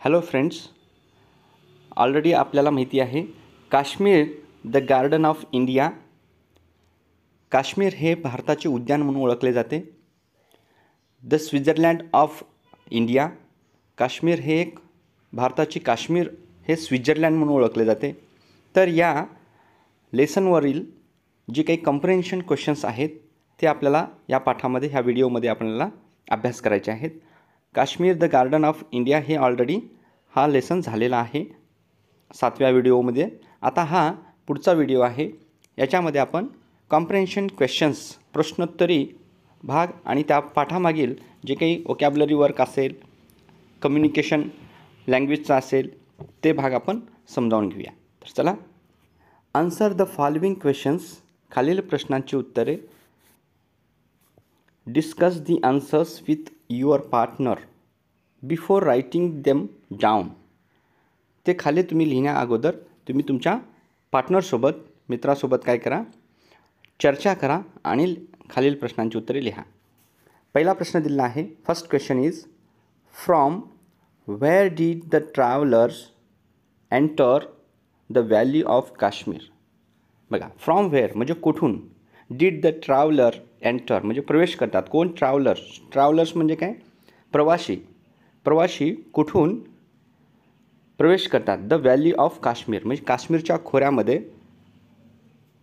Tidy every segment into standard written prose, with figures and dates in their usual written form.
Hello friends, already आपल्याला माहिती आहे Kashmir the garden of India. Kashmir हे भारताचे उद्यान म्हणून ओळखले जाते. The Switzerland of India. Kashmir हे एक भारताची काश्मीर हे स्वित्झर्लंड म्हणून ओळखले जाते. तर या लेसनवरील जे काही कम्प्रेन्शन क्वेश्चन्स आहेत ते आपल्याला या पाठामध्ये ह्या व्हिडिओमध्ये आपल्याला अभ्यास करायचे आहेत. Kashmir the garden of India हे ऑलरेडी हा लेसन झालेला आहे 7व्या व्हिडिओमध्ये. आता हा पुढचा व्हिडिओ आहे. याच्यामध्ये आपण कॉम्प्रेन्शन क्वेश्चन्स प्रश्नोत्तरी भाग आणि त्या पाठामागील जे काही वोकॅब्युलरी वर्क असेल, कम्युनिकेशन लँग्वेजचा असेल ते भाग आपण समजावून घेऊया. तर चला, आन्सर द फॉलोइंग क्वेश्चन्स. खालील प्रश्नांची उत्तरे. Discuss the answers with your partner before writing them down. ते खाली तुम्ही लिहिण्या अगोदर तुम्ही तुमच्या पार्टनरसोबत, मित्रासोबत काय करा, चर्चा करा आणि खालील प्रश्नांची उत्तरे लिहा. पहिला प्रश्न दिलेला आहे. First question is from where did the travellers enter the valley of Kashmir. बघा, फ्रॉम वेअर म्हणजे कुठून, डीड द ट्रॅव्हलर एंटर म्हणजे प्रवेश करतात. कोण? ट्रॅव्हलर्स. ट्रॅव्हलर्स म्हणजे काय? प्रवासी. प्रवासी कुठून प्रवेश करतात? द व्हॅली ऑफ काश्मीर म्हणजे काश्मीरच्या खोऱ्यामध्ये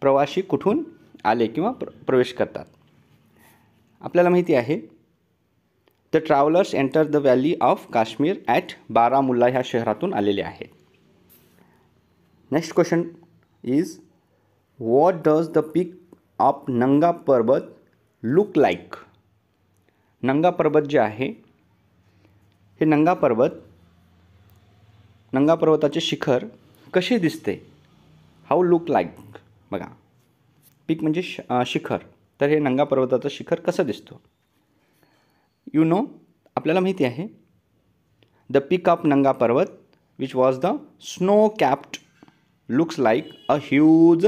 प्रवासी कुठून आले किंवा प्रवेश करतात. आपल्याला माहिती आहे the travellers enter the valley of Kashmir at Baramulla ह्या शहरातून आलेले आहेत. Next question is what does the peak of Nanga पर्वत लुक लाईक. नंगा पर्वत जे आहे हे नंगा पर्वताचे शिखर कसे दिसते? How look like. बघा, पीक म्हणजे शिखर, तर हे नंगा पर्वताचं शिखर कसं दिसतो? यू नो, आपल्याला माहिती आहे the peak of Nanga Parbat which was the snow capped looks like a huge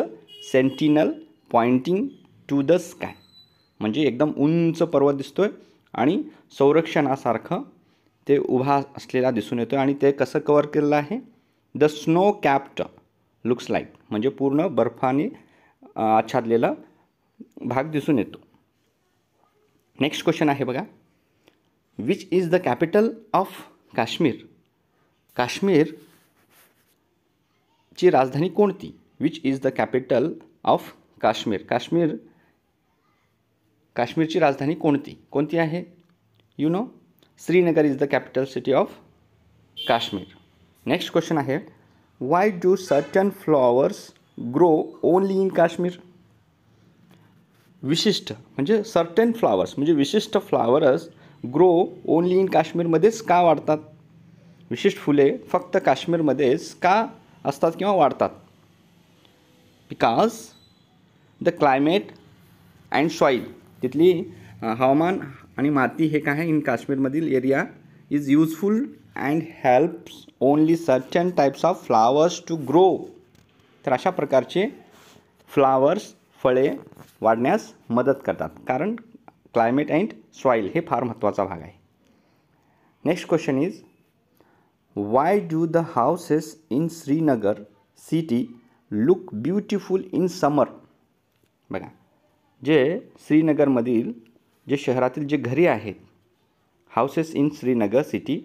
sentinel pointing to the sky. म्हणजे एकदम उंच पर्वत दिसतोय आणि संरक्षणासारखं ते उभा असलेला दिसून येतो. आणि ते कसं कवर केलेलं आहे? The snow capped looks like म्हणजे पूर्ण बर्फाने आच्छादलेला भाग दिसून येतो. नेक्स्ट क्वेश्चन आहे बघा, which is the capital of Kashmir. काश्मीरची राजधानी कोणती? Which is the capital of Kashmir. काश्मीरची राजधानी कोणती आहे? You know, Srinagar is the capital city of Kashmir. Next question आहे, why do certain flowers grow only in Kashmir. विशिष्ट म्हणजे सर्टन फ्लॉवर्स म्हणजे विशिष्ट फ्लॉवर्स ग्रो ओनली इन काश्मीरमध्येच का वाढतात? विशिष्ट फुले फक्त काश्मीरमध्येच का असतात किंवा वाढतात? Because the climate and soil. तिथली हवामान आणि माती हे काय आहे इन काश्मीरमधील area is useful and helps only certain types of flowers to grow. तर अशा प्रकारचे फ्लावर्स, फळे वाढण्यास मदत करतात, कारण क्लायमेट अँड सॉईल हे फार महत्त्वाचा भाग आहे. Next question is why do the houses in Srinagar city look beautiful in summer. बघा, जे श्रीनगरमधील जे शहरातील जे घरे आहेत, houses in Srinagar city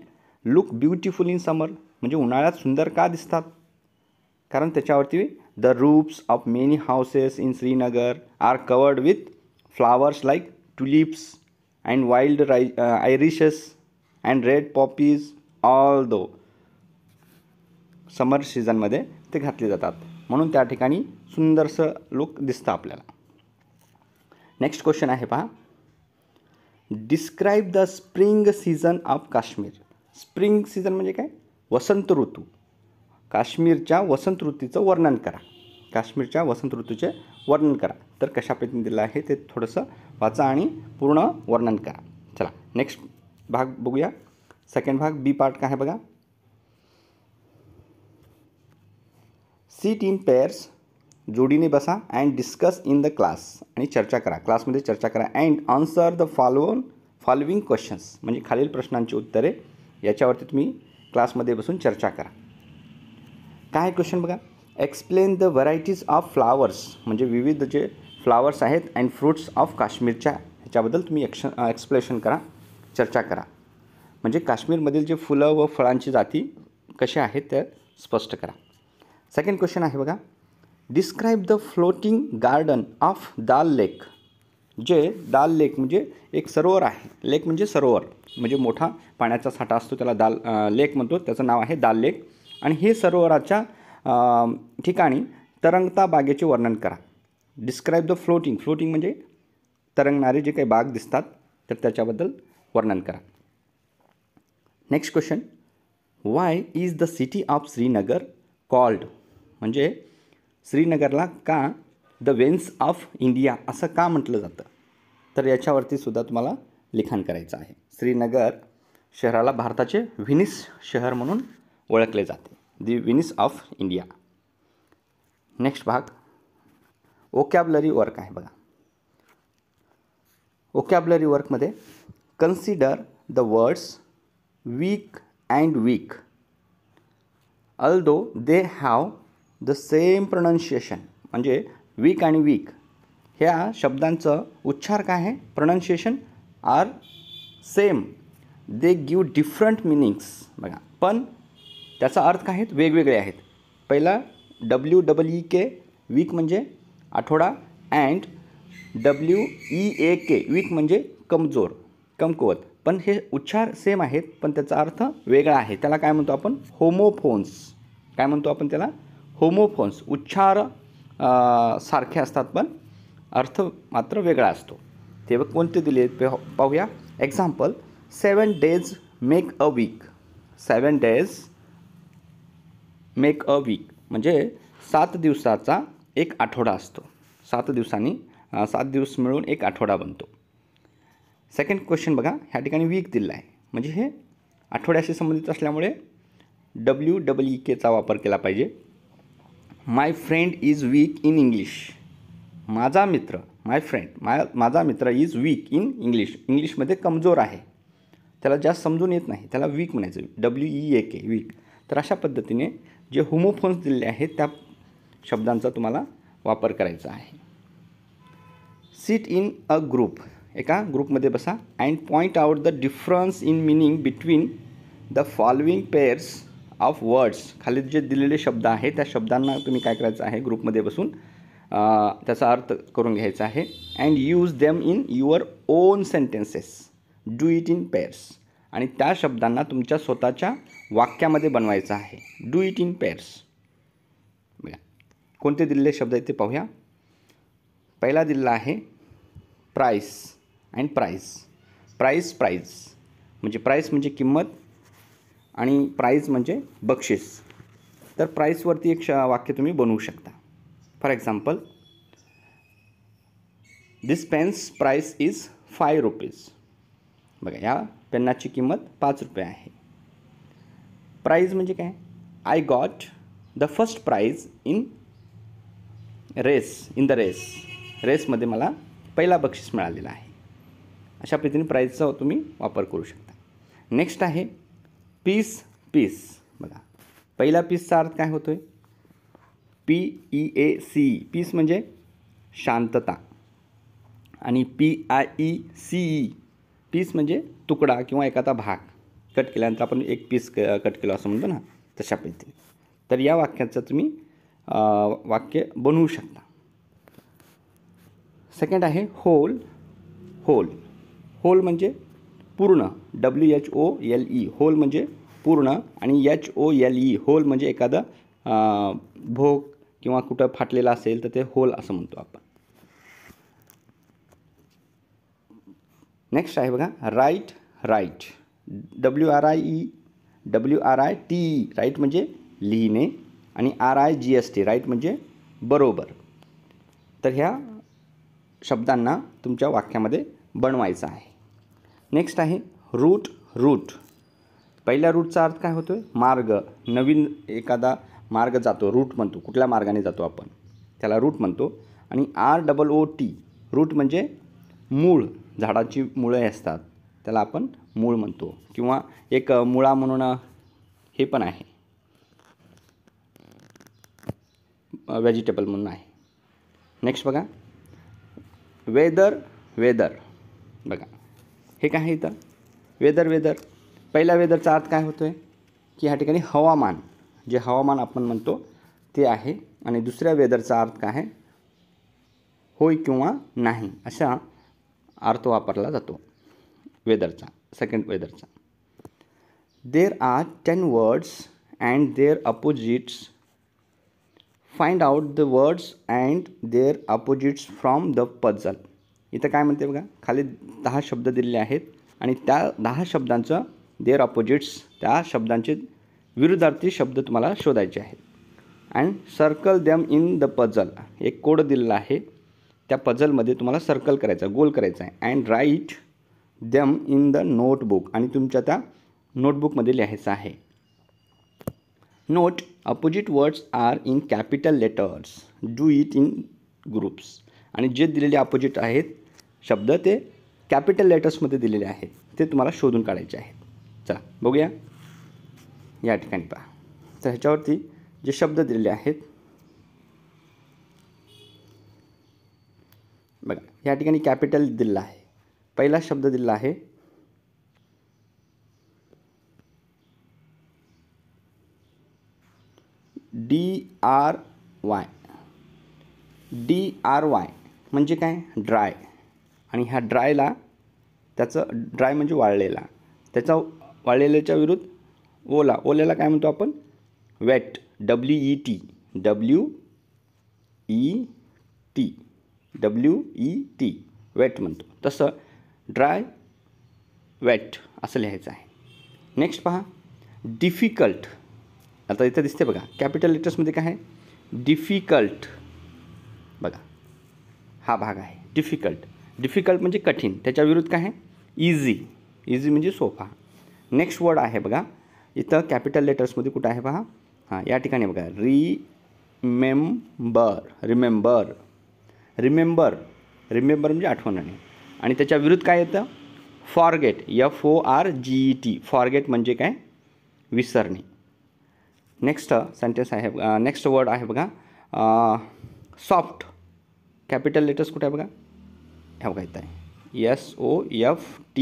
look beautiful in summer म्हणजे उन्हाळ्यात सुंदर का दिसतात? कारण त्याच्यावरती the roofs of many houses in Srinagar are covered with flowers like tulips and wild irises and red poppies. Although summer सीझनमध्ये ते घातले जातात, म्हणून त्या ठिकाणी सुंदरसं लुक दिसतं आपल्याला. नेक्स्ट क्वेश्चन आहे पहा, describe the spring season of Kashmir. Spring season म्हणजे काय? वसंत ऋतू. काश्मीरच्या वसंत ऋतूचं वर्णन करा. काश्मीरच्या वसंत ऋतूचे वर्णन करा. तर कशा पद्धतीने दिलं आहे ते थोडंसं वाचा आणि पूर्ण वर्णन करा. चला, नेक्स्ट भाग बघूया. सेकंड भाग, बी पार्ट काय आहे बघा. सीट इन पेअर्स, जोडीने बसा, and discuss in the class आणि चर्चा करा, क्लासमध्ये चर्चा करा. And answer the following questions म्हणजे खालील प्रश्नांची उत्तरे. याच्यावरती तुम्ही क्लासमध्ये बसून चर्चा करा. काय क्वेश्चन बघा, explain the varieties of flowers, म्हणजे विविध जे फ्लावर्स आहेत अँड फ्रूट्स ऑफ काश्मीरच्या ह्याच्याबद्दल तुम्ही एक्सप्लेनेशन करा, चर्चा करा. म्हणजे काश्मीरमधील जे फुलं व फळांची जाती कशा आहेत त्या स्पष्ट करा. सेकंड क्वेश्चन आहे बघा, describe the floating garden of Dal lake. जे दाल लेक म्हणजे एक सरोवर आहे, लेक म्हणजे सरोवर, म्हणजे मोठा पाण्याचा साठा असतो त्याला दाल लेक म्हणतो, त्याचं नाव आहे दाल लेक. आणि हे सरोवराच्या ठिकाणी तरंगता बागेचे वर्णन करा. डिस्क्राईब द फ्लोटिंग, फ्लोटिंग म्हणजे तरंगणारे जे काही बाग दिसतात तर त्याच्याबद्दल वर्णन करा. Next question, Y is the city of Srinagar called, म्हणजे श्रीनगरला का द वेन्स ऑफ इंडिया असं का म्हटलं जातं. तर याच्यावरती सुद्धा तुम्हाला लिखाण करायचं आहे. श्रीनगर शहराला भारताचे व्हेनिस शहर म्हणून ओळखले जाते, the Venice of India. Next भाग ओकॅबलरी वर्क आहे बघा. ओकॅबलरी वर्कमध्ये consider the words weak and week although they have the same pronunciation. म्हणजे वीक आणि वीक ह्या शब्दांचं उच्चार काय आहे, pronunciation are same, they give different meanings. बघा पण त्याचा अर्थ काय आहेत, वेगवेगळे आहेत. पहिला WEEK वीक म्हणजे आठवडा, अँड WEAK वीक म्हणजे कमजोर, कमकुवत. पण हे उच्चार सेम आहेत पण त्याचा अर्थ वेगळा आहे. त्याला काय म्हणतो आपण, होमोफोन्स. काय म्हणतो आपण त्याला, होमोफोन्स. उच्चार सारखे असतात पण अर्थ मात्र वेगळा असतो. ते कोणते दिले पाहूया. Example, 7 days make a week. 7 days make a week म्हणजे 7 दिवसाचा एक आठवडा असतो. 7 दिवस मिळून एक आठवडा बनतो. सेकंड क्वेश्चन बघा, ह्या ठिकाणी वीक दिला आहे म्हणजे हे आठवड्याशी संबंधित असल्यामुळे WEEKचा वापर केला पाहिजे. My friend is weak in English. माझा मित्र, माय फ्रेंड, माझा मित्र इज वीक इन इंग्लिश. इंग्लिशमध्ये कमजोर आहे, त्याला जास्त समजून येत नाही, त्याला वीक म्हणायचं, WEAK वीक. तर अशा पद्धतीने जे होमोफोन्स दिलेले आहेत त्या शब्दांचा तुम्हाला वापर करायचा आहे. सिट इन अ ग्रुप, एका ग्रुपमध्ये बसा, and point out the difference in meaning between the following pairs of words. खाली जे दिलेले शब्द आहेत त्या शब्दांना तुम्ही काय करायचं आहे, ग्रुपमध्ये बसून त्याचा अर्थ करून घ्यायचा आहे. And use them in your on sentences. Do it in pairs. आणि त्या शब्दांना तुमच्या स्वतःच्या वाक्यामध्ये बनवायचं आहे. Do it in pairs. बघा कोणते दिलेले शब्द आहेत ते पाहूया. पहिला दिलेला आहे प्राईस अँड प्राईज. प्राईज म्हणजे प्राईस म्हणजे किंमत आणि प्राईज म्हणजे बक्षीस. तर प्राईसवरती एक वाक्य तुम्ही बनवू शकता. For example, this pen's price is 5 rupees. बघा या पेनाची किंमत 5 रुपये आहे. प्राईज म्हणजे काय, I got the first prize in the race. रेसमध्ये मला पहिला बक्षीस मिळालेला आहे. अशा पद्धतीने प्राईजचा तुम्ही वापर करू शकता. नेक्स्ट आहे पीस. बघा पहिला पीसचा अर्थ काय होतो आहे, PEACE. पीस म्हणजे शांतता. आणि PIECE पीस म्हणजे तुकडा किंवा एखादा भाग कट केल्यानंतर आपण एक पीस कट केलं असं म्हणतो ना, तशा पद्धतीने. तर या वाक्याचं तुम्ही वाक्य बनवू शकता. सेकंड आहे होल. होल म्हणजे पूर्ण, WHOLE. होल म्हणजे पूर्ण आणि HOLE होल म्हणजे एखादं भोग किंवा कुठं फाटलेला असेल तर ते होल असं म्हणतो आपण. नेक्स्ट आहे बघा राईट. WRITE राईट म्हणजे लिहिणे आणि RIGST राईट म्हणजे बरोबर. तर ह्या शब्दांना तुमच्या वाक्यामध्ये बनवायचं आहे. नेक्स्ट आहे रूट. पहिल्या रूटचा अर्थ काय होतो आहे, मार्ग. नवीन एखादा मार्ग जातो, रूट म्हणतो. कुठल्या मार्गाने जातो आपण त्याला रूट म्हणतो. आणि ROOT रूट म्हणजे मूळ. झाडाची मुळे असतात त्याला आपण मूळ म्हणतो. किंवा एक मुळा म्हणून हे पण आहे, व्हेजिटेबल म्हणून आहे. नेक्स्ट बघा, वेदर. वेदर बघा, हे काय आहे इथं, वेदर. वेदर पहिल्या वेदरचा अर्थ काय होतो आहे की ह्या ठिकाणी हवामान, जे हवामान आपण म्हणतो ते आहे. आणि दुसऱ्या वेदरचा अर्थ काय आहे, होय किंवा नाही असा अर्थ वापरला जातो वेदरचा, सेकंड वेदरचा. There are 10 words and their opposites. Find out the words and their opposites from the puzzle. इथं काय म्हणते बघा, खाली 10 शब्द दिलेले आहेत आणि त्या 10 शब्दांचं देअर अपोजिट्स, त्या शब्दांचे विरुद्धार्थी शब्द तुम्हाला शोधायचे आहेत. And circle them in the puzzle. एक कोड दिलेला आहे, त्या पझलमध्ये तुम्हाला सर्कल करायचं, गोल करायचं आहे. And write them in the notebook. आणि तुमच्या त्या नोटबुकमध्ये लिहायचं आहे. Note opposite words are in capital letters. Do it in groups. आणि जे दिलेले अपोजिट आहेत शब्द ते कॅपिटल लेटर्समध्ये दिलेले आहेत, ते तुम्हाला शोधून काढायचे आहेत. चला बघूया. या ठिकाणी पहा, तर ह्याच्यावरती जे शब्द दिलेले आहेत बघा, या ठिकाणी कॅपिटल दिलेला आहे. पहिला शब्द दिलेला आहे DRY. DRY म्हणजे काय, ड्राय. आणि ह्या ड्रायला, त्याचं ड्राय म्हणजे वाळलेला, त्याचा वाळलेल्याच्या विरुद्ध ओला. ओल्याला काय म्हणतो आपण, वेट. WET. WET वेट म्हणतो. तसं ड्राय, वेट असं लिहायचं आहे. नेक्स्ट पहा, डिफिकल्ट. आता इथं दिसते बघा, कॅपिटल लेटर्समध्ये काय आहे, डिफिकल्ट. बघा हा भाग आहे डिफिकल्ट. डिफिकल्ट म्हणजे कठीण, त्याच्या विरुद्ध काय आहे, इझी. इझी म्हणजे सोपा. नेक्स्ट वर्ड आहे बघा, इथं कॅपिटल लेटर्समध्ये कुठं आहे पहा, हां या ठिकाणी बघा, रिमेंबर. रिमेंबर. रिमेंबर. रिमेंबर म्हणजे आठवणणे. आणि त्याच्या विरुद्ध काय येतं, फॉरगेट. FORGET. फॉरगेट म्हणजे काय, विसरणे. नेक्स्ट सेंटेन्स आहे, नेक्स्ट वर्ड आहे बघा, सॉफ्ट. कॅपिटल लेटर्स कुठे आहे बघा, ह्या बघा इथं आहे, SOFT.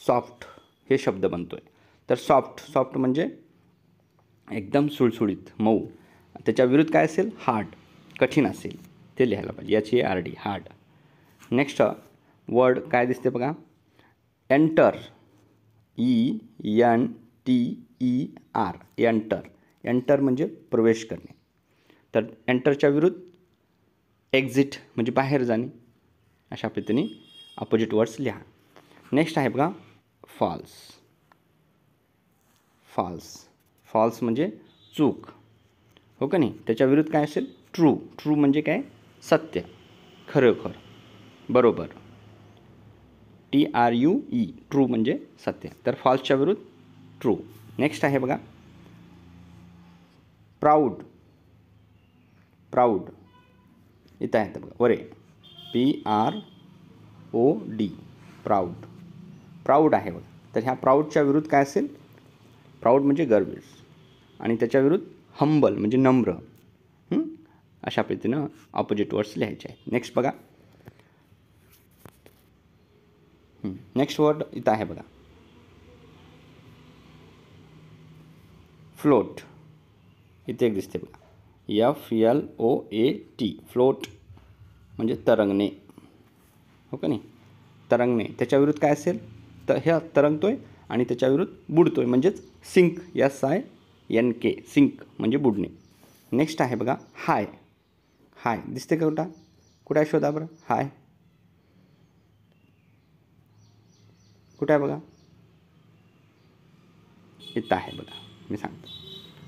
सॉफ्ट हे शब्द बनतोय. तर सॉफ्ट. सॉफ्ट म्हणजे एकदम सुळसुळीत, मऊ. त्याच्या विरुद्ध काय असेल, हार्ड, कठीण असेल, ते लिहायला पाहिजे, HARD, हार्ड. नेक्स्ट वर्ड काय दिसते बघा, एंटर. ENTER. एंटर. एंटर म्हणजे प्रवेश करणे. तर एंटरच्या विरुद्ध एक्झिट म्हणजे बाहेर जाणे. अशा पद्धतीने अपोजिट वर्ड्स लिहा. नेक्स्ट आहे बघा, फॉल्स. फॉल्स. फॉल्स म्हणजे चूक, हो का नाही. त्याच्या विरुद्ध काय असेल, ट्रू. ट्रू म्हणजे काय, सत्य, खरोखर, बरोबर. TRUE. ट्रू म्हणजे सत्य. तर फॉल्सच्या विरुद्ध ट्रू. नेक्स्ट आहे बघा, प्राऊड. प्राऊड इथं आहे बघा, वरे. PROUD. प्राऊड. प्राऊड आहे बघा. तर ह्या प्राऊडच्या विरुद्ध काय असेल, प्राऊड म्हणजे गर्विष्ठ. आणि त्याच्या विरुद्ध हंबल म्हणजे नम्र. अशा पद्धतीनं ऑपोजिट वर्ड्स लिहायचे आहेत. नेक्स्ट बघा, नेक्स्ट वर्ड इथं आहे बघा, फ्लोट. इथे एक दिसते बघा, FLOAT. फ्लोट म्हणजे तरंगणे, हो का नाही, तरंगणे. त्याच्या विरुद्ध काय असेल, तर हे तरंगतोय आणि त्याच्या विरुद्ध बुडतोय म्हणजेच सिंक. SINK. सिंक म्हणजे बुडणे. नेक्स्ट आहे बघा, हाय. हाय दिसते का कुठं, कुठं आहे शोधा बरं, हाय कुठं आहे बघा, इथं आहे बघा, मी सांगतो,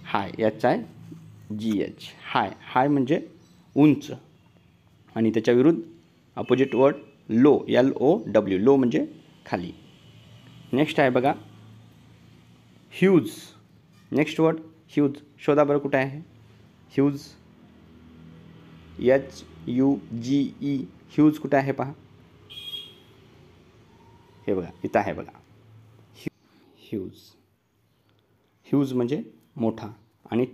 हाय. HIGH. हाय. हाय म्हणजे उंच. आणि त्याच्या विरुद्ध opposite word low. LOW. Low म्हणजे खाली. नेक्स्ट आहे बघा, ह्यूज. Next word huge. शोधा बरं कुठं आहे, ह्यूज. HUGE. ह्यूज कुठं आहे पहा, हे बघा इथं आहे बघा, ह्यूज म्हणजे मोठा आणि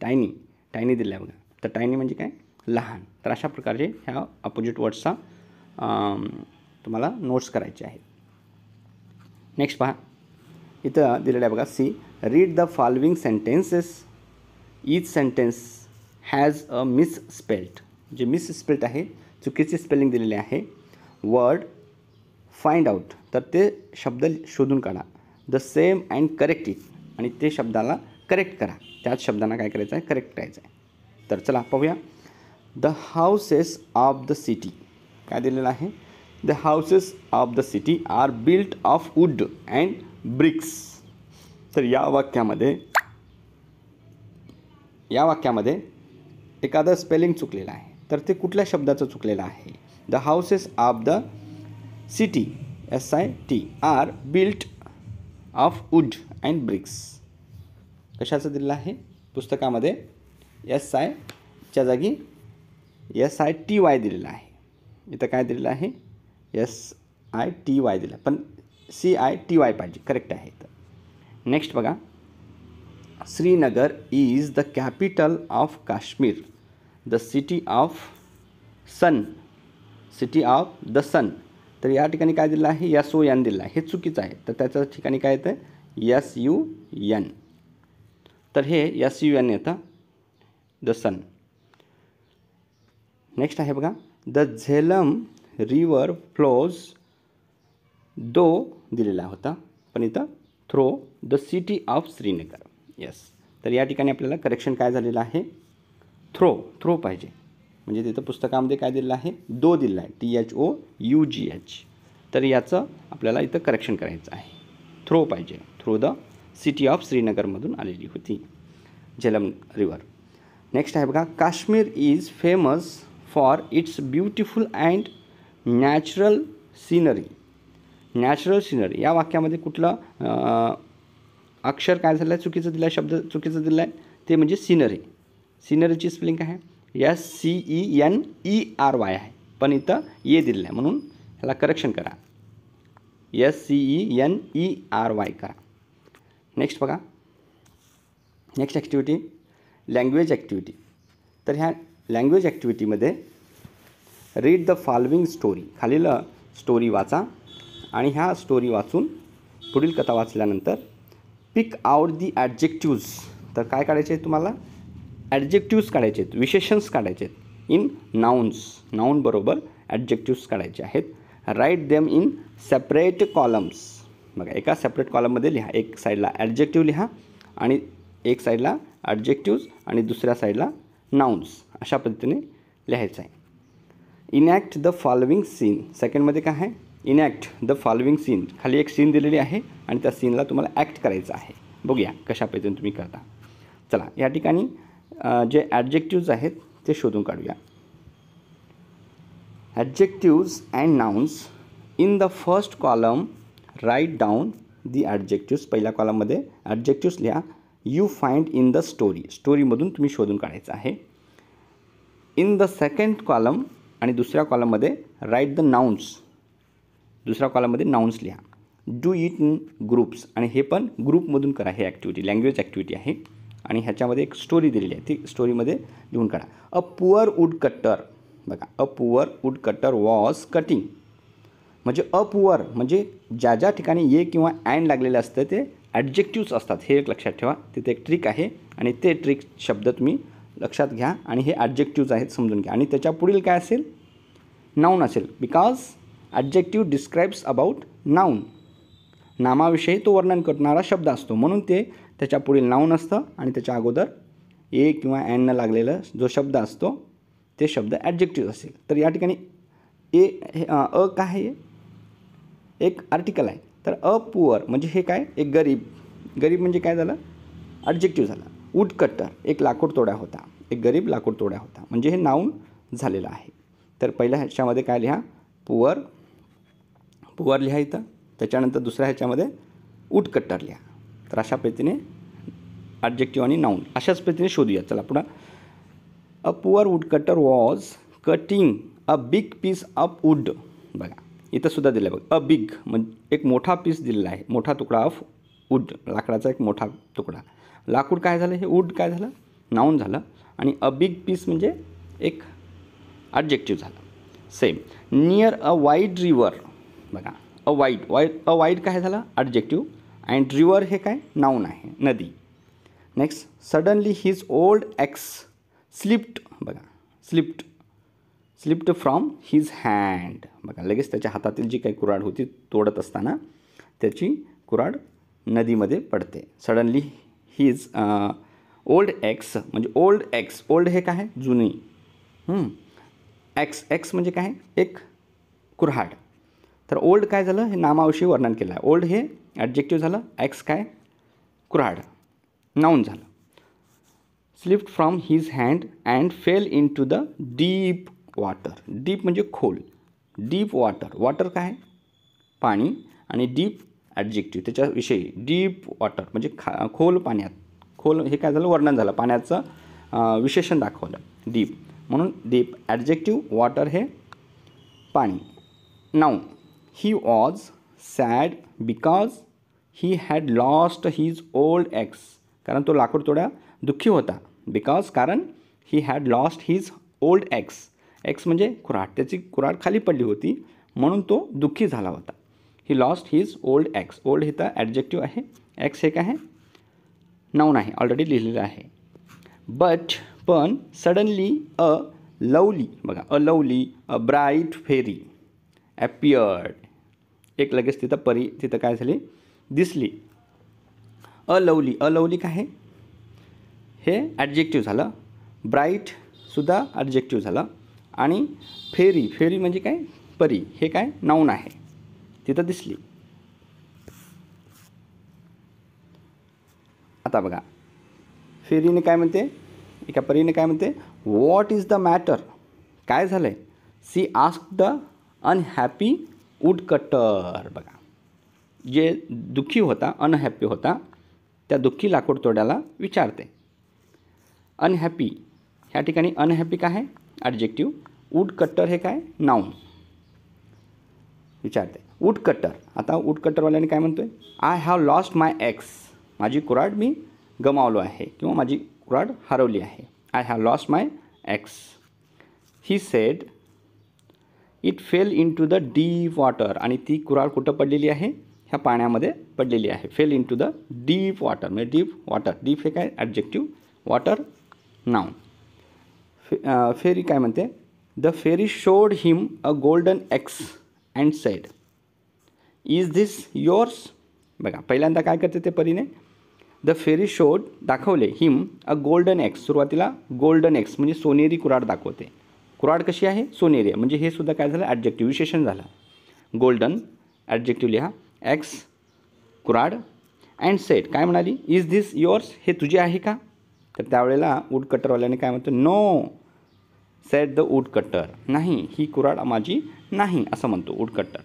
टायनी दिला आहे बघा. तर टायनी म्हणजे काय, लहान. तर अशा प्रकारचे ह्या अपोजिट वर्ड्सचा तुम्हाला नोट्स करायचे आहेत. नेक्स्ट पहा, इथं दिलेलं आहे बघा. See, read the following sentences. Each sentence has a misspelled. जे मिसस्पेल्ड आहे, चुकीची स्पेलिंग दिलेली आहे. वर्ड फाइंड आउट, तर ते शब्द शोधून काढा. The same and correct it, आणि ते शब्दाला करेक्ट करा. त्याच शब्दांना काय करायचं आहे, करेक्ट करायचं आहे. तर चला पाहूया. The houses of the city, काय दिलेलं आहे. The houses of the city are built of wood and bricks. तर या वाक्यामध्ये एखादं स्पेलिंग चुकलेलं आहे. तर ते कुठल्या शब्दाचं चुकलेलं आहे. The houses of the city SIT are built of wood and bricks. कशाचं दिलेलं आहे पुस्तकामध्ये, SIच्या जागी SITY दिलेलं आहे. इथं काय दिलेलं आहे, SITY दिलं, पण CITY पाहिजे, करेक्ट आहे. नेक्स्ट बघा. Srinagar is the capital of Kashmir, the city of the sun. तर या ठिकाणी काय दिलं आहे, SON दिलं आहे. हे चुकीचं आहे. तर त्याच्या ठिकाणी काय येतं, SUN. तर हे SUN येतं, द सन. नेक्स्ट आहे बघा. The Jhelum river flows though दिलेला होता, पण इथं through the city of Srinagar. Yes. तर या ठिकाणी आपल्याला करेक्शन काय झालेलं आहे, थ्रो पाहिजे. म्हणजे तिथं पुस्तकामध्ये काय दिलेलं आहे, दो दिलेला आहे, THOUGH. तर याचं आपल्याला इथं करेक्शन करायचं आहे. थ्रो पाहिजे. थ्रो द सिटी ऑफ श्रीनगरमधून आलेली होती झेलम रिवर. नेक्स्ट आहे बघा. Kashmir is famous for its beautiful and natural scenery. या वाक्यामध्ये कुठलं अक्षर काय झालं आहे, चुकीचं दिलं आहे, शब्द चुकीचं दिलं आहे. ते म्हणजे सिनरीची स्पेलिंग काय आहे, SCENERY आहे, पण इथं ये दिलेलं आहे, म्हणून ह्याला करेक्शन करा, SCENERY करा. नेक्स्ट बघा. Next activity, language activity. तर ह्या लँग्वेज ॲक्टिव्हिटीमध्ये रीड द फॉलोइंग स्टोरी. खालील स्टोरी वाचा आणि ह्या स्टोरी वाचून पुढील कथा वाचल्यानंतर पिक आउट दी ॲडजेक्टिव्ज. तर काय काढायचे आहेत तुम्हाला, ॲडजेक्टिव्ज काढायचे आहेत, विशेषणस काढायचे आहेत. इन नाऊन बरोबर ॲडजेक्टिव्ज काढायचे आहेत. Write them in separate columns. बघा, एका सेपरेट कॉलममध्ये लिहा. एक साईडला ॲडजेक्टिव्ह लिहा आणि एक साईडला ॲडजेक्टिव्ज आणि दुसऱ्या साईडला नाउन्स. अशा पद्धतीने लिहायचं आहे. Enact the following scene. सेकंडमध्ये काय आहे, इनॅक्ट द फॉलोइंग सीन. खाली एक सीन दिलेली आहे आणि त्या सीनला तुम्हाला ॲक्ट करायचं आहे. बघूया कशा पद्धतीने तुम्ही करता. चला, या ठिकाणी जे ॲडजेक्टिव्ज आहेत ते शोधून काढूया. Adjectives and nouns. In the first column write down the adjectives. पहिल्या कॉलममध्ये ॲडजेक्टिव्ज लिहा. यू फाइंड इन द स्टोरीमधून तुम्ही शोधून काढायचं आहे. इन द सेकंड कॉलम आणि दुसऱ्या कॉलममध्ये राईट द नाउन्स. दुसऱ्या कॉलममध्ये नाउन्स लिहा. डू इट इन ग्रुप्स, आणि हे पण ग्रुपमधून करा. हे ॲक्टिव्हिटी लँग्वेज ॲक्टिव्हिटी आहे आणि ह्याच्यामध्ये एक स्टोरी दिलेली आहे, ती स्टोरीमध्ये लिहून काढा. A poor wood cutter. बघा, a poor wood cutter was cutting. म्हणजे अपुअर म्हणजे ज्या ज्या ठिकाणी ये किंवा अँड लागलेलं असतं ते ॲडजेक्टिव्स असतात. हे एक लक्षात ठेवा. तिथे एक ट्रिक आहे आणि ते ट्रिक शब्द तुम्ही लक्षात घ्या आणि हे ॲडजेक्टिव्ज आहेत समजून घ्या. आणि त्याच्या पुढील काय असेल, नाऊन असेल. Because adjective describes about noun. नामाविषयी तो वर्णन करणारा शब्द असतो, म्हणून ते त्याच्या पुढील नाऊन असतं आणि त्याच्या अगोदर ए किंवा अँड न लागलेला जो शब्द असतो ते शब्द ॲडजेक्टिव्ह असेल. तर या ठिकाणी अ काय आहे, एक आर्टिकल आहे. तर अ पुअर म्हणजे हे काय, एक गरीब म्हणजे काय झालं, ॲडजेक्टिव्ह झाला. वूड कटर एक लाकूड तोड्या होता, एक गरीब लाकूड तोड्या होता, म्हणजे हे नाऊन झालेलं आहे. तर पहिल्या ह्याच्यामध्ये काय लिहा, पुअर लिहा इथं. त्याच्यानंतर दुसऱ्या ह्याच्यामध्ये वूड कटर लिहा. तर अशा पद्धतीने ॲडजेक्टिव्ह आणि नाऊन अशाच पद्धतीने शोधूया. चला पुढं. A poor wood cutter was cutting a big piece of wood. बघा, इथं सुद्धा दिलं आहे बघा, अ बिग म्हणजे एक मोठा पीस दिलेला आहे, मोठा तुकडा ऑफ वूड, लाकडाचा एक मोठा तुकडा. लाकूड काय झालं, हे वूड काय झालं, नाऊन झालं. आणि अ बिग पीस म्हणजे एक ॲडजेक्टिव्ह झालं. Same. Near a wide river, बघा अ वाईड काय झालं, ॲडजेक्टिव्ह. अँड रिवर हे काय, नाऊन आहे, नदी. Next, suddenly his old x slipped, बघा स्लिप्ड फ्रॉम हिज हँड, बघा लगेच त्याच्या हातातील जी काही कुऱ्हाड होती तोडत असताना त्याची कुऱ्हाड नदीमध्ये पडते. सडनली हिज ओल्ड एक्स म्हणजे ओल्ड हे काय आहे, जुनी. एक्स म्हणजे काय, एक कुऱ्हाड. तर ओल्ड काय झालं, हे नामाविषयी वर्णन केलं आहे. ओल्ड हे ॲडजेक्टिव्ह झालं, एक्स काय, कुऱ्हाड, नाऊन झालं. Slipped from his hand and fell into the deep water. Deep म्हणजे खोल, डीप वॉटर काय आहे, पाणी. आणि डीप ॲडजेक्टिव्ह त्याच्याविषयी, डीप वॉटर म्हणजे खोल पाण्यात. खोल हे काय झालं, वर्णन झालं, पाण्याचं विशेषण दाखवलं, डीप. म्हणून डीप ॲडजेक्टिव्ह, वॉटर हे पाणी, noun. He was sad because he had lost his old x. कारण तो लाकूड तोड्या दुःखी होता. बिकॉज कारण he had lost his old x म्हणजे कुऱ्हाड, त्याची कुऱ्हाड खाली पडली होती म्हणून तो दुःखी झाला होता. He lost his old x. Old हे तर ॲडजेक्टिव्ह आहे, एक्स हे काय आहे, नाऊन आहे, ऑलरेडी लिहिलेलं आहे. पण सडनली अ लवली, बघा अ लवली अ ब्राईट फेरी ॲपियर्ड. एक लगेच तिथं परी तिथं काय झाली, दिसली. अ लवली काय आहे, हे ॲडजेक्टिव्ह झालं. ब्राईटसुद्धा ॲडजेक्टिव्ह झालं. आणि फेरी म्हणजे काय, परी हे काय, नाऊन आहे, तिथं दिसली. आता बघा फेरीने काय म्हणते, एका परीने काय म्हणते, व्हॉट इज द मॅटर, काय झालं आहे. She ask the unhappy woodcutter. बघा जे दुःखी होता, अनहॅपी होता, त्या दुःखी लाकूड तोड्याला विचारते. अनहॅपी ह्या ठिकाणी अनहॅपी काय आहे, ॲडजेक्टिव्ह. वूडकटर हे काय, नाऊन. विचारते वूडकटर. आता वूडकटरवाल्याने काय म्हणतो आहे, I have lost my x. माझी कुऱ्हाड मी गमावलो आहे किंवा माझी कुऱ्हाड हरवली आहे. I have lost my axe. He said it fell into the deep water. आणि ती कुऱ्हाड कुठं पडलेली आहे, ह्या पाण्यामध्ये पडलेली आहे. Fell into the deep water म्हणजे डीप वॉटर. डीप हे काय, ॲडजेक्टिव्ह. Water noun. फेरी काय म्हणते, the fairy showed him a golden axe and said is this yours. बघा पहिल्यांदा काय करते ते परीने, द फेरी शोड दाखवले, हिम अ गोल्डन एक्स. सुरुवातीला गोल्डन एक्स म्हणजे सोनेरी कुऱ्हाड दाखवते. कुऱ्हाड कशी आहे, सोनेरी आहे. म्हणजे हे सुद्धा काय झालं, ॲडजेक्टिव्ह विशेषण झालं. गोल्डन ॲडजेक्टिव्ह लिहा, एक्स कुऱ्हाड. अँड सेड काय म्हणाली, इज धिस योर्स, हे तुझे आहे का. तर त्यावेळेला वूडकटरवाल्याने काय म्हणतो, नो सेड द वूडकटर. नाही, ही कुऱ्हाड माझी नाही असं म्हणतो वूडकटर.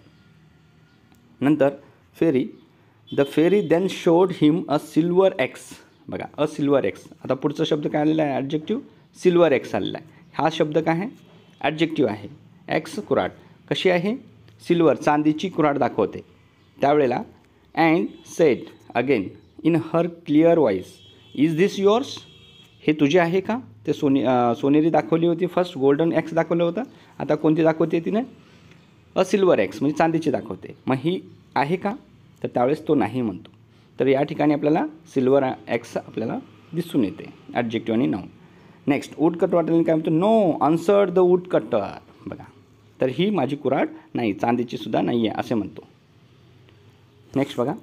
नंतर fairy, the fairy then showed him a silver axe. बघा अ सिल्वर एक्स. आता पुढचा शब्द काय आलेला आहे, ॲडजेक्टिव्ह. सिल्वर एक्स आलेला आहे. हा शब्द काय आहे, ॲडजेक्टिव्ह आहे. एक्स कुऱ्हाड कशी आहे, सिल्वर चांदीची कुऱ्हाड दाखवते. त्यावेळेला and sed again in her clear voice, is this yours, हे तुझे आहे का. ते सोनेरी दाखवली होती फर्स्ट, गोल्डन एक्स दाखवलं होतं. आता कोणती दाखवते तिने, अ सिल्वर एक्स म्हणजे चांदीची दाखवते. मग ही आहे का, तर त्यावेळेस तो नाही म्हणतो. तर या ठिकाणी आपल्याला सिल्वर एक्स आपल्याला दिसून येते, ॲडजेक्टिव्ह आणि नाऊन. नेक्स्ट वूडकटरवाल्याने काय म्हणतो, नो आन्सर्ड द वूडकटर. बघा तर ही माझी कुऱ्हाड नाही, चांदीची सुद्धा नाही आहे असे म्हणतो. नेक्स्ट बघा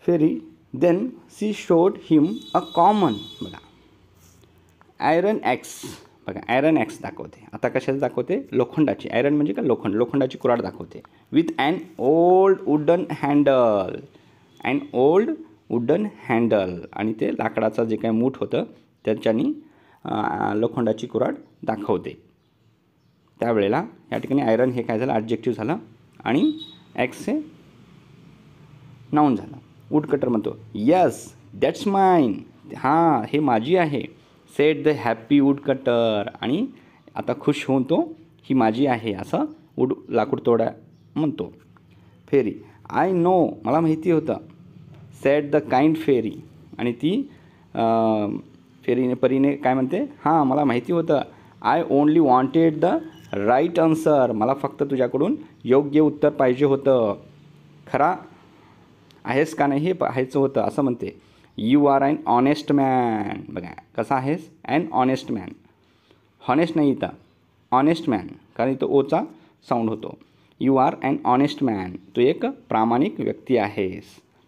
fairy then she showed him a common. बघा आयरन एक्स. बघा आयरन एक्स दाखवते. आता कशाचं दाखवते, लोखंडाची. आयरन म्हणजे का, लोखंडाची कुऱ्हाड दाखवते. With an old wooden handle. An old wooden handle आणि ते लाकडाचं जे काही मूठ होतं त्याच्यानी लोखंडाची कुऱ्हाड दाखवते. त्यावेळेला या ठिकाणी आयरन हे काय झालं, ॲडजेक्टिव्ह झालं आणि एक्स हे नाऊन झालं. वूडकटर म्हणतो, येस दॅट्स माईन. हां हे माझी आहे. Said the happy woodcutter. आणि आता खुश होऊन तो ही माझी आहे असं लाकूड तोडा म्हणतो. फेरी, आय नो, मला माहिती होतं. सेड द काइंड फेरी, आणि ती परीने काय म्हणते, हां मला माहिती होतं. I only wanted the right answer, मला फक्त तुझ्याकडून योग्य उत्तर पाहिजे होतं. खरा आहेस का नाही हे पाहायचं होतं असं म्हणते. You are an honest man. बघा कसा आहेस, ॲन ऑनेस्ट मॅन. हॉनेस्ट नाही इथं, ऑनेस्ट मॅन, कारण इथं ओचा साऊंड होतो. You are an honest man, तू एक प्रामाणिक व्यक्ती आहेस.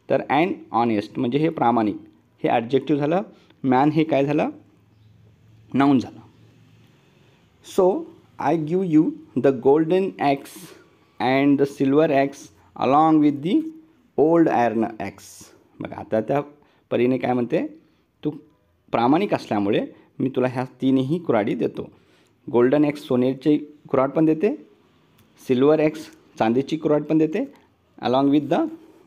तर ॲन ऑनेस्ट म्हणजे हे प्रामाणिक, हे ॲडजेक्टिव्ह झालं. मॅन हे काय झालं, नाऊन झालं. So I give you the golden axe and the silver axe along with the old iron axe. बघा आता त्या परीने काय म्हणते, तू प्रामाणिक असल्यामुळे मी तुला ह्या तीनही कुऱ्हाडी देतो. गोल्डन ॲक्स सोन्याची कुऱ्हाड पण देते, सिल्वर ॲक्स चांदीची कुऱ्हाड पण देते, along with the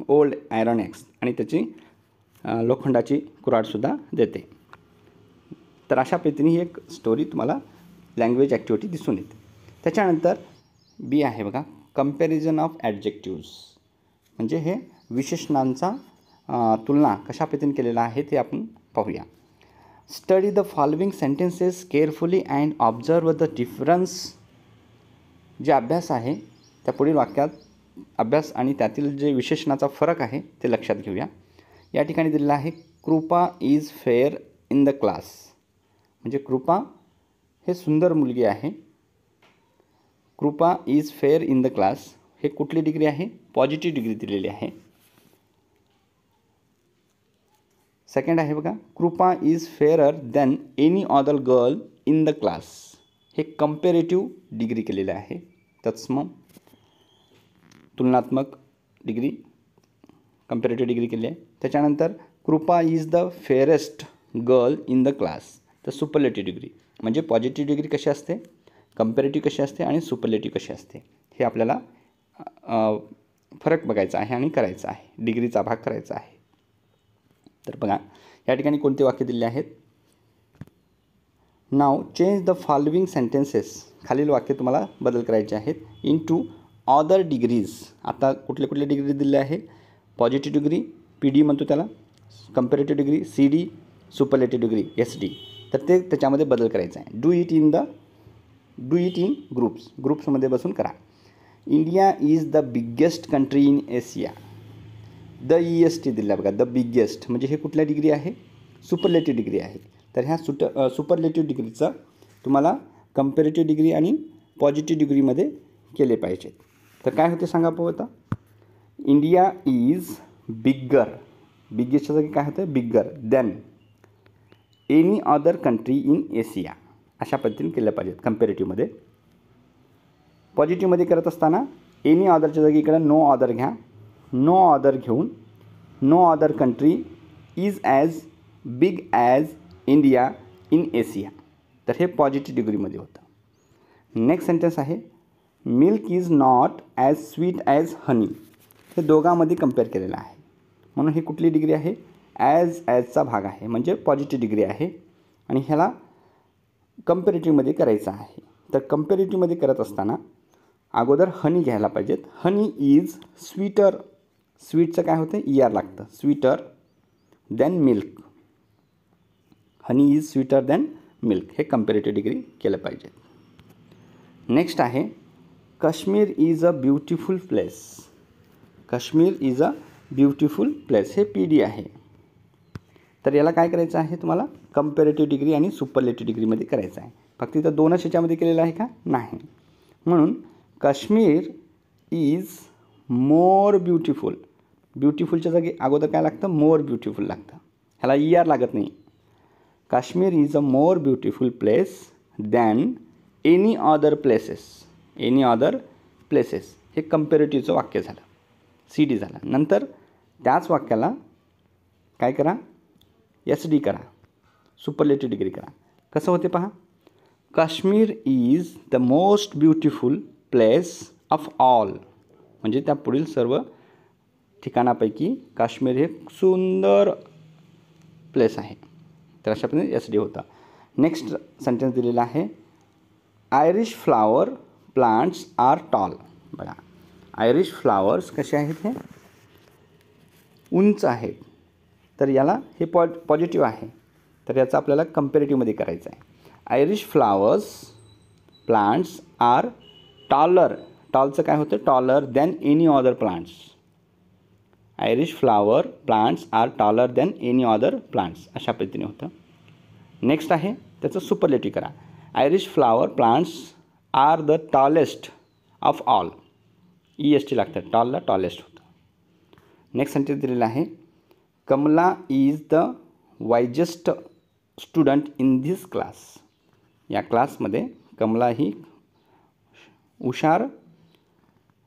old iron axe, आणि त्याची लोखंडाची कुऱ्हाडसुद्धा देते. तर अशा पद्धतीने ही एक स्टोरी तुम्हाला लँग्वेज ॲक्टिव्हिटी दिसून येते. त्याच्यानंतर बी आहे बघा, कंपॅरिझन ऑफ ॲडजेक्टिव्ज, म्हणजे हे विशेषणांचा तुलना कशा पद्धतीने केलेला आहे ते आपण पाहूया. Study the following sentences carefully and observe the difference. जे अभ्यास आहे त्या पुढील वाक्यात अभ्यास आणि त्यातील जे विशेषणाचा फरक आहे ते लक्षात घेऊया. या ठिकाणी दिलेलं आहे, कृपा is fair in the class, म्हणजे कृपा हे सुंदर मुलगी आहे. कृपा is fair in the class हे कुठली डिग्री आहे, पॉझिटिव्ह डिग्री दिलेली आहे. सेकंड आहे बघा, Kripa is fairer than any other girl in the class, हे कंपॅरेटिव्ह डिग्री केलेलं आहे. तत्सम तुलनात्मक डिग्री, कंपॅरेटिव्ह डिग्री केली आहे. त्याच्यानंतर Kripa is the fairest girl in the class, तर सुपरलेटिव्ह डिग्री, म्हणजे पॉझिटिव्ह डिग्री कशी असते, कंपॅरेटिव्ह कशी असते आणि सुपरलेटिव्ह कशी असते, हे आपल्याला फरक बघायचा आहे आणि करायचा आहे, डिग्रीचा भाग करायचा आहे. तर बघा या ठिकाणी कोणते वाक्य दिले आहेत. नाव चेंज द फॉलोइंग सेंटेन्सेस, खालील वाक्य तुम्हाला बदल करायचे आहेत. इन टू अदर डिग्रीज, आता कुठले कुठले डिग्री दिले आहे, पॉझिटिव्ह डिग्री PD म्हणतो त्याला, comparative degree CD, superlative degree SD. तर ते त्याच्यामध्ये बदल करायचा आहे. डू इट इन ग्रुप्समध्ये बसून करा. India is the biggest country in Asia. The EST दिला बघा, द बिगेस्ट म्हणजे हे कुठल्या डिग्री आहे, सुपरलेटिव्ह डिग्री आहे. तर ह्या सुपरलेटिव्ह डिग्रीचं तुम्हाला कंपॅरेटिव्ह डिग्री आणि पॉझिटिव्ह डिग्रीमध्ये केले पाहिजेत. तर काय होते सांगा पाहू आता. इंडिया इज बिग्गर, बिगेस्टच्या जागी काय होतं, bigger than any other country in Asia, अशा पद्धतीने केल्या पाहिजेत कंपॅरेटिव्हमध्ये. पॉझिटिव्हमध्ये करत असताना एनी अदरच्या जागी इकडं नो अदर घ्या, नो अदर घेऊन no other country is as big as India in Asia, तर हे पॉझिटिव्ह डिग्रीमध्ये होतं. नेक्स्ट सेंटेन्स आहे, milk is not as sweet as honey, हे दोघांमध्ये कंपेअर केलेलं आहे. म्हणून ही कुठली डिग्री आहे, ॲजचा भाग आहे, म्हणजे पॉझिटिव्ह डिग्री आहे आणि ह्याला कंपॅरेटिव्हमध्ये करायचं आहे. तर कंपॅरेटिव्हमध्ये करत असताना अगोदर हनी घ्यायला पाहिजेत. हनी इज स्वीटर, स्वीटचं काय होतं, ER लागतं, sweeter than milk. Honey is sweeter than milk, हे कंपॅरेटिव्ह डिग्री केलं पाहिजे. नेक्स्ट आहे, Kashmir is a beautiful place. Kashmir is a beautiful place, हे PD आहे. तर याला काय करायचं आहे तुम्हाला, कंपॅरेटिव्ह डिग्री आणि सुपरलेटिव्ह डिग्रीमध्ये करायचं आहे. फक्त इथं दोनच ह्याच्यामध्ये केलेलं आहे का, नाही. म्हणून काश्मीर इज मोर ब्युटिफुल, ब्युटिफुलच्या जागी अगोदर काय लागतं, मोर ब्युटिफुल लागतं, ह्याला ER लागत नाही. Kashmir is a more beautiful place than any other places. Any other places हे कंपॅरेटिव्हचं वाक्य झालं, CD झालं. नंतर त्याच वाक्याला काय करा, SD करा, सुपरलेटिव्ह डिग्री करा. कसं होते पहा, Kashmir is the most beautiful place of all, म्हणजे त्या पुढील सर्व ठिकाणापैकी काश्मीर हे सुंदर प्लेस आहे. तर अशा पद्धतीने SD होता. नेक्स्ट सेंटेन्स दिलेला आहे, iris flower plants are tall. बघा आयरिश फ्लावर्स कसे आहेत, हे उंच आहेत, तर याला हे पॉझिटिव्ह आहे, तर याचं आपल्याला कंपॅरेटिव्हमध्ये करायचं आहे. Iris flowers plants are taller, टॉलचं काय होतं, taller than any other plants. Iris flower plants are taller than any other plants, अशा पद्धतीने होतं. नेक्स्ट आहे त्याचं सुपरलेटिव्ह करा. Iris flower plants are the tallest of all. EST लागतं, टॉलला टॉलेस्ट होतं. नेक्स्ट सेंटेन्स दिलेलं आहे, Kamala is the wisest student in this class. या क्लासमध्ये कमला ही हुशार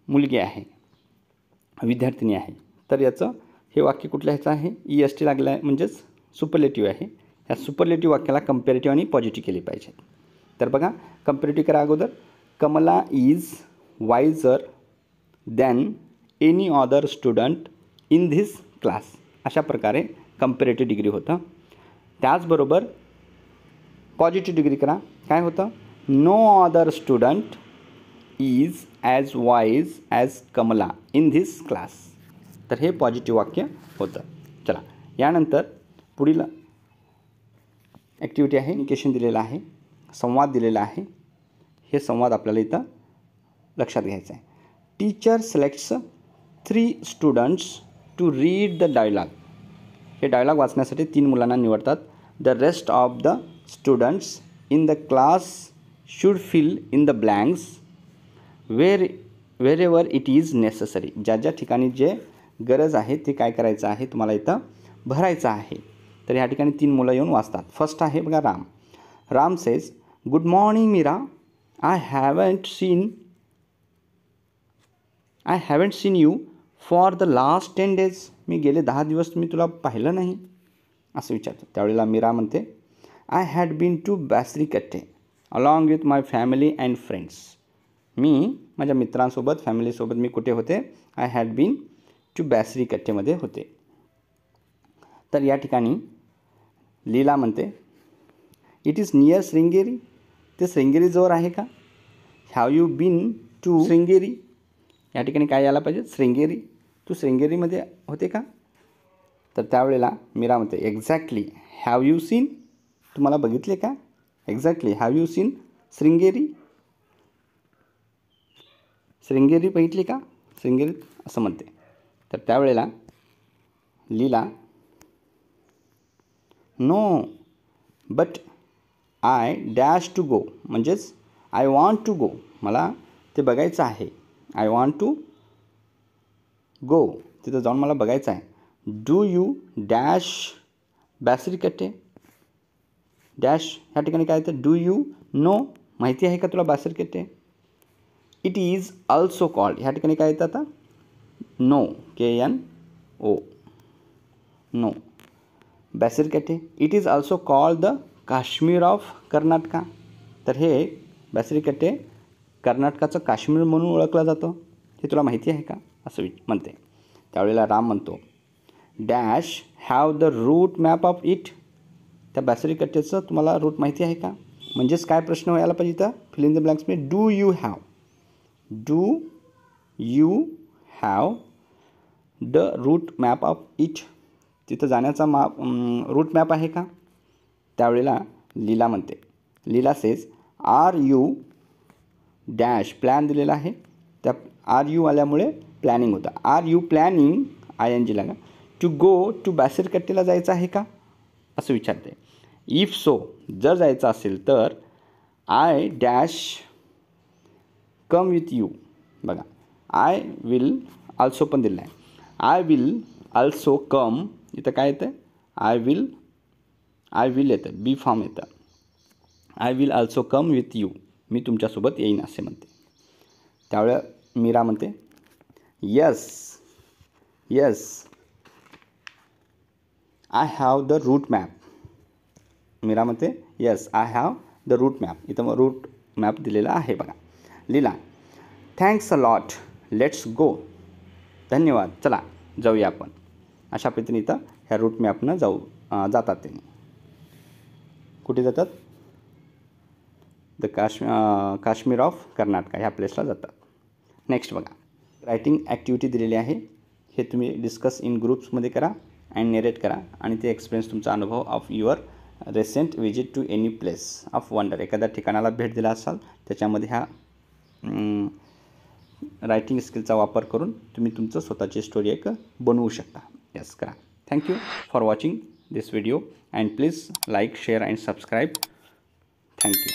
मुलगी आहे, विद्यार्थिनी आहे. तर याचं हे वाक्य कुठल्या ह्याचं आहे, EST लागलं आहे, म्हणजेच सुपरलेटिव्ह आहे. या सुपरलेटिव्ह वाक्याला कंपॅरेटिव्ह आणि पॉझिटिव्ह केली पाहिजे. तर बघा, कंपॅरेटिव्ह करा अगोदर. Kamala is wiser than any other student in this class, अशा प्रकारे कंपॅरेटिव्ह डिग्री होतं. त्याचबरोबर पॉझिटिव्ह डिग्री करा. काय होतं, no other student is as wise as Kamala in this class. तर हे पॉझिटिव्ह वाक्य होतं. चला, यानंतर पुढील ॲक्टिव्हिटी आहे, निकेशन दिलेलं आहे, संवाद दिलेला आहे. हे संवाद आपल्याला इथं लक्षात घ्यायचं आहे. Teacher selects 3 students to read the dialogue. हे डायलॉग वाचण्यासाठी 3 मुलांना निवडतात. The rest of the students in the class should fill in the blanks wherever it is necessary. ज्या ज्या ठिकाणी जे गरज आहे ते काय करायचं आहे, तुम्हाला इथं भरायचं आहे. तर ह्या ठिकाणी 3 मुलं येऊन वाचतात. फर्स्ट आहे बघा Ram. Ram says, good morning Meera, I haven't seen you for the last 10 days. मी गेले 10 दिवस मी तुला पाहिलं नाही, असं विचारतो. त्यावेळेला मीरा म्हणते, I had been to Basarikatte along with my family and friends. मी माझ्या मित्रांसोबत, फॅमिलीसोबत मी कुठे होते, आय हॅड बीन टू बासरीकट्टेमध्ये होते. तर या ठिकाणी लीला म्हणते, इट इज नियर श्रृंगेरी. ते श्रृंगेरीजवळ आहे का. Have you been to Sringeri. या ठिकाणी काय यायला पाहिजे, श्रृंगेरी. तू श्रृंगेरीमध्ये होते का. तर त्यावेळेला मीरा म्हणते, एक्झॅक्टली. हॅव यू सीन, तुम्हाला बघितले का. Exactly, have you seen Sringeri. Sringeri बघितली का, श्रृंगेरी, असं म्हणते. तर त्यावेळेला Leela, no but I dash to go, म्हणजेच आय वॉन्ट टू गो, मला ते बघायचं आहे. आय वॉन्ट टू गो, तिथं जाऊन मला बघायचं आहे. Do you dash Basarikatte. Dash ह्या ठिकाणी काय येतं, डू यू नो, माहिती आहे का तुला Basarikatte. It is also called, ह्या ठिकाणी काय येतं आता, no, KNO, no, Basarikatte. It is also called the Kashmir of Karnataka. तर हे बासरीकट्टे कर्नाटकाचं काश्मीर म्हणून ओळखलं जातं, हे तुला माहिती आहे का, असं म्हणते. त्यावेळेला राम म्हणतो, dash have the route map of it. त्या बासरीकट्टेचं तुम्हाला रूट माहिती आहे का. म्हणजेच काय प्रश्न व्हायला पाहिजे इथं, फिल इन द ब्लँक्समध्ये do you have the route map of it. तिथं जाण्याचा रूट मॅप आहे का. त्यावेळेला लीला म्हणते, Leela says, are you dash, plan दिलेला आहे, त्या आर यू आल्यामुळे प्लॅनिंग होतं. आर यू प्लॅनिंग, ING लागा, टू गो टू बासरीकट्टेला जायचं आहे का, असं विचारते. इफ सो, जर जायचं असेल तर I dash come with you. बघा, आय विल ऑल्सो पण दिलं आहे. आय विल ऑल्सो कम, इथं काय येतं, आय विल येतं, बी फॉर्म येतं. I will also come with you, मी तुमच्यासोबत येईन असे म्हणते. त्यावेळेला मीरा म्हणते, yes I have the route map. Meera म्हणते, yes I have the route map. इथं मग रूट मॅप दिलेला आहे बघा. Leela, thanks a lot, let's go. धन्यवाद, चला जाऊया आपण. अशा पद्धतीने इथं ह्या रूट मॅपनं जातात. त्यांनी कुठे जातात, द काश्मीर ऑफ कर्नाटका ह्या प्लेसला जातात. नेक्स्ट बघा, रायटिंग ॲक्टिव्हिटी दिलेली आहे. हे तुम्ही डिस्कस इन ग्रुप्समध्ये करा अँड नेरेट करा आणि ते एक्सपिरियन्स तुमचा अनुभव of your recent visit to any place of wonder, एखाद्या ठिकाणाला भेट दिला असाल त्याच्यामध्ये ह्या रायटिंग स्किलचा वापर करून तुम्ही तुमचं स्वतःची स्टोरी एक बनवू शकता. यस करा. Thank you for watching this video and please like share and subscribe. Thank you.